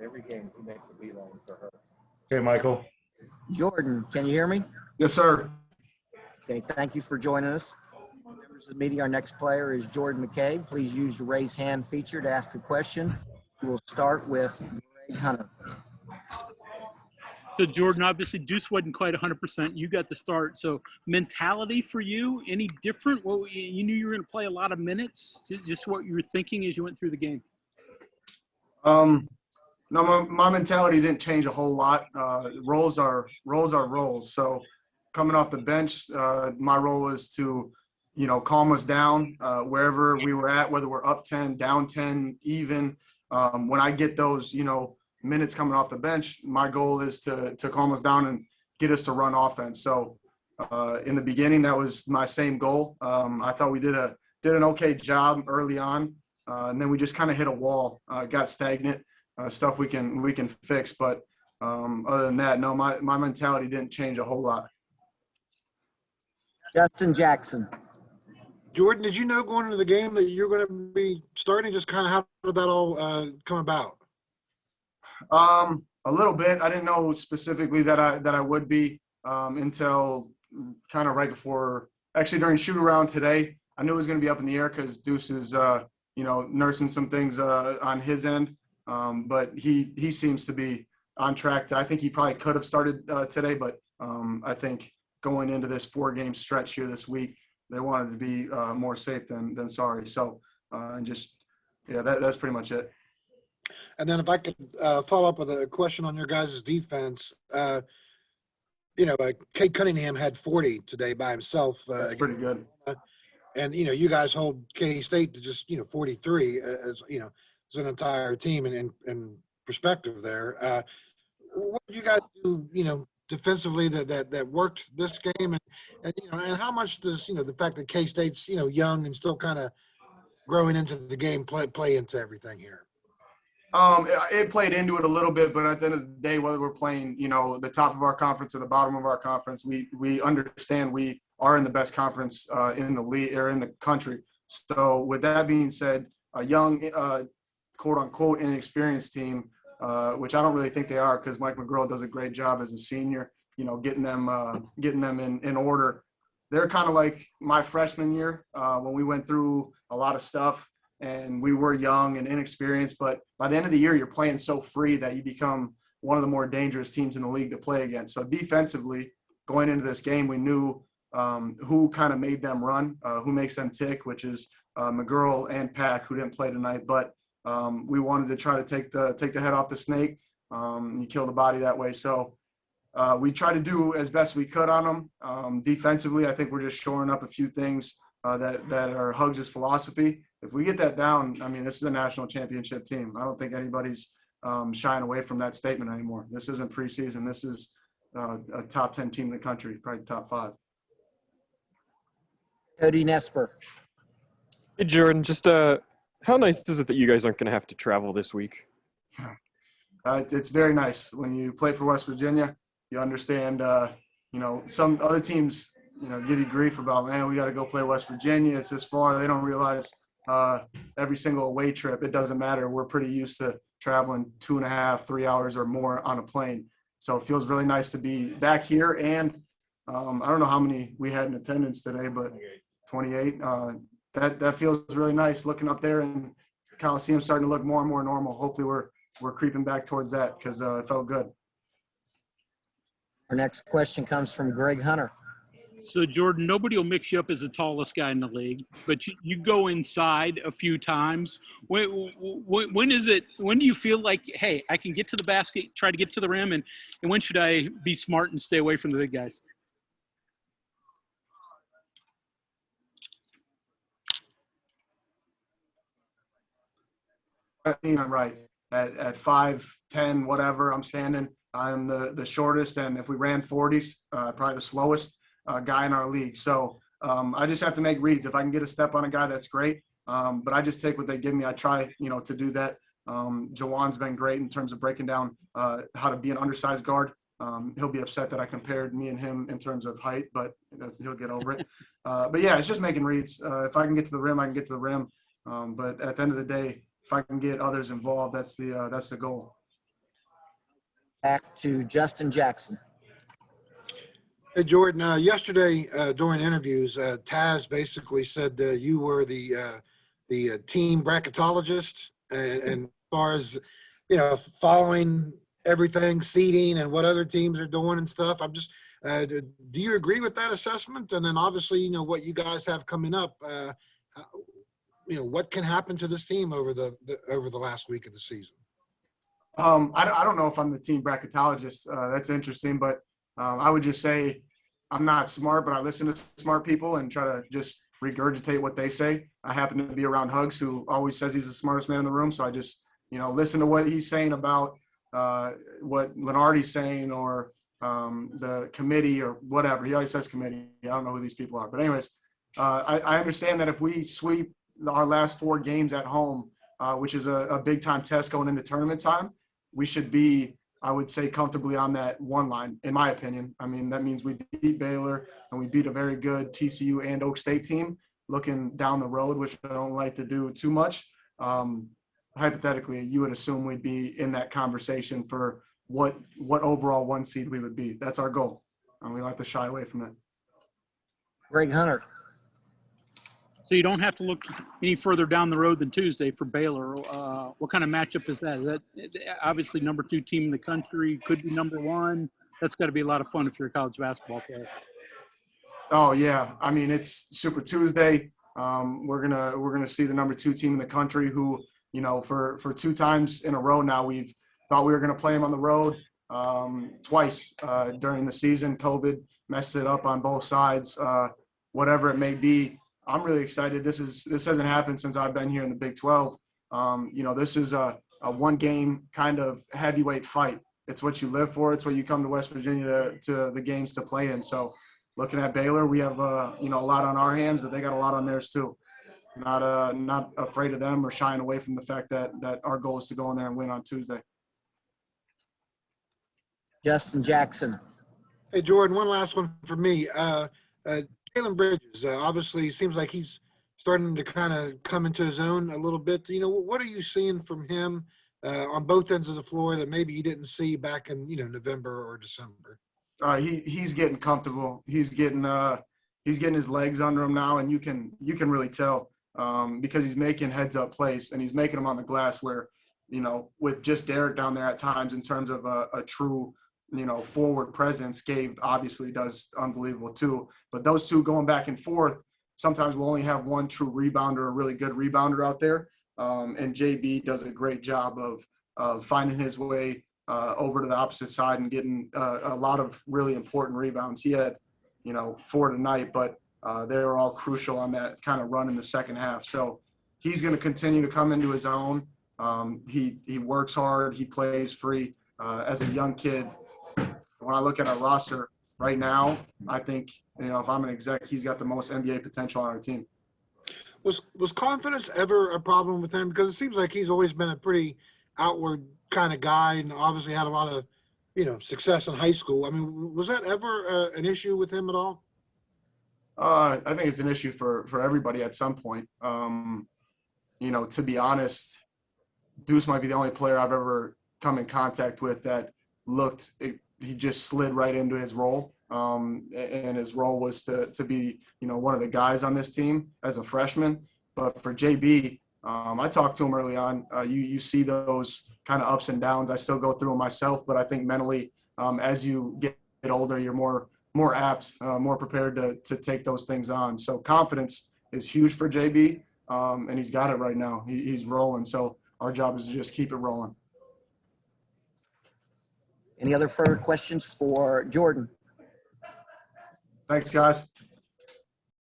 every game he makes a beeline for her. Okay, Michael. Jordan, can you hear me? Yes, sir. Okay, thank you for joining us. Members of the media, our next player is Jordan McCabe. Please use the raise hand feature to ask a question. We will start with Greg Hunter. So, Jordan, obviously, Deuce wasn't quite 100%. You got the start. So, mentality for you, any different? Well, you knew you were going to play a lot of minutes. Just what you were thinking as you went through the game. No, my mentality didn't change a whole lot. Roles are roles. So, coming off the bench, my role was to, calm us down wherever we were at, whether we're up 10, down 10, even. When I get those, minutes coming off the bench, my goal is to calm us down and get us to run offense. So in the beginning, that was my same goal. I thought we did an okay job early on, and then we just kind of hit a wall, got stagnant, stuff we can fix. But other than that, no, my mentality didn't change a whole lot. Justin Jackson. Jordan, did you know going into the game that you're going to be starting? Just kind of how did that all come about? A little bit. I didn't know specifically that I would be until kind of right before, actually during shoot around today. I knew it was going to be up in the air because Deuce is, nursing some things on his end. But he seems to be on track. I think he probably could have started today, but I think going into this 4-game stretch here this week, they wanted to be more safe than sorry. So that's pretty much it. And then if I could follow up with a question on your guys' defense, Cade Cunningham had 40 today by himself. That's pretty good. And, you guys hold K-State to just, 43 as an entire team and perspective there. What did you guys do, defensively that worked this game? And how much does, the fact that K-State's, young and still kind of growing into the game play into everything here? It played into it a little bit, but at the end of the day, whether we're playing, the top of our conference or the bottom of our conference, we understand we are in the best conference in the league or in the country. So with that being said, a young, quote unquote, inexperienced team, which I don't really think they are because Mike McGraw does a great job as a senior, getting them in order. They're kind of like my freshman year when we went through a lot of stuff. And we were young and inexperienced, but by the end of the year, you're playing so free that you become one of the more dangerous teams in the league to play against. So defensively, going into this game, we knew who kind of made them run, who makes them tick, which is McGurl and Pack, who didn't play tonight. But we wanted to try to take the head off the snake. You kill the body that way. So we tried to do as best we could on them. Defensively, I think we're just shoring up a few things that are Huggs' philosophy. If we get that down, this is a national championship team. I don't think anybody's shying away from that statement anymore. This isn't preseason. This is a top 10 team in the country, probably top 5. Cody Nesper. Hey, Jordan, just how nice is it that you guys aren't going to have to travel this week? It's very nice. When you play for West Virginia, you understand, some other teams, give you grief about, man, we got to go play West Virginia. It's this far. They don't realize every single away trip, it doesn't matter. We're pretty used to traveling 2.5, 3 hours or more on a plane. So it feels really nice to be back here. And I don't know how many we had in attendance today, but 28. That feels really nice looking up there, and the Coliseum starting to look more and more normal. Hopefully we're creeping back towards that because it felt good. Our next question comes from Greg Hunter. So, Jordan, nobody will mix you up as the tallest guy in the league, but you go inside a few times. When do you feel like, hey, I can get to the basket, try to get to the rim, and when should I be smart and stay away from the big guys? I'm right. At 5'10", whatever, I'm standing. I'm the shortest, and if we ran 40s, probably the slowest guy in our league. So I just have to make reads. If I can get a step on a guy, that's great. But I just take what they give me. I try, to do that. Jawan's been great in terms of breaking down how to be an undersized guard. He'll be upset that I compared me and him in terms of height, but he'll get over it. But yeah, it's just making reads. If I can get to the rim, I can get to the rim. But at the end of the day, if I can get others involved, that's the goal. back to Justin Jackson. Hey, Jordan, yesterday during interviews, Taz basically said you were the team bracketologist, and as far as, following everything, seeding and what other teams are doing and stuff. I'm just, do you agree with that assessment? And then obviously, what you guys have coming up, what can happen to this team over the last week of the season? I don't know if I'm the team bracketologist. That's interesting, but I would just say I'm not smart, but I listen to smart people and try to just regurgitate what they say. I happen to be around Hugs, who always says he's the smartest man in the room, so I just listen to what he's saying about what Lenardi's saying, or the committee, or whatever. He always says committee. I don't know who these people are, but anyways, I understand that if we sweep our last 4 games at home, which is a big time test going into tournament time, we should be, I would say, comfortably on that 1 line, in my opinion. I mean, that means we beat Baylor and we beat a very good TCU and Oak State team looking down the road, which I don't like to do too much. Hypothetically, you would assume we'd be in that conversation for what overall 1 seed we would be. That's our goal. We don't have to shy away from that. Greg Hunter. So you don't have to look any further down the road than Tuesday for Baylor. What kind of matchup is that? Is that obviously number 2 team in the country, could be number 1? That's got to be a lot of fun if you're a college basketball player. Oh yeah, I mean, it's Super Tuesday. We're gonna see the number 2 team in the country, who for 2 times in a row now we've thought we were gonna play them on the road. Twice during the season, COVID messed it up on both sides. Whatever it may be. I'm really excited. This hasn't happened since I've been here in the Big 12. This is a 1-game kind of heavyweight fight. It's what you live for. It's what you come to West Virginia to the games to play in. So looking at Baylor, we have a lot on our hands, but they got a lot on theirs too. Not afraid of them or shying away from the fact that our goal is to go in there and win on Tuesday. Justin Jackson. Hey, Jordan, one last one for me. Jalen Bridges, obviously seems like he's starting to kind of come into his own a little bit. What are you seeing from him on both ends of the floor that maybe you didn't see back in, November or December? He's getting comfortable. He's getting his legs under him now, and you can really tell because he's making heads up plays, and he's making them on the glass where, with just Derek down there at times in terms of a true forward presence. Gabe obviously does unbelievable too, but those two going back and forth, sometimes we'll only have one true rebounder, a really good rebounder out there. And JB does a great job of finding his way over to the opposite side and getting a lot of really important rebounds. He had, 4 tonight, but they were all crucial on that kind of run in the second half. So he's going to continue to come into his own. He works hard. He plays free as a young kid. When I look at our roster right now, I think, if I'm an exec, he's got the most NBA potential on our team. Was confidence ever a problem with him? Because it seems like he's always been a pretty outward kind of guy, and obviously had a lot of, success in high school. I mean, was that ever an issue with him at all? I think it's an issue for everybody at some point. To be honest, Deuce might be the only player I've ever come in contact with that he just slid right into his role. And his role was to be, one of the guys on this team as a freshman. But for JB, I talked to him early on. You see those kind of ups and downs. I still go through them myself, but I think mentally, as you get older, you're more apt, more prepared to take those things on. So confidence is huge for JB, and he's got it right now. He's rolling. So our job is to just keep it rolling. Any other further questions for Jordan? Thanks, guys.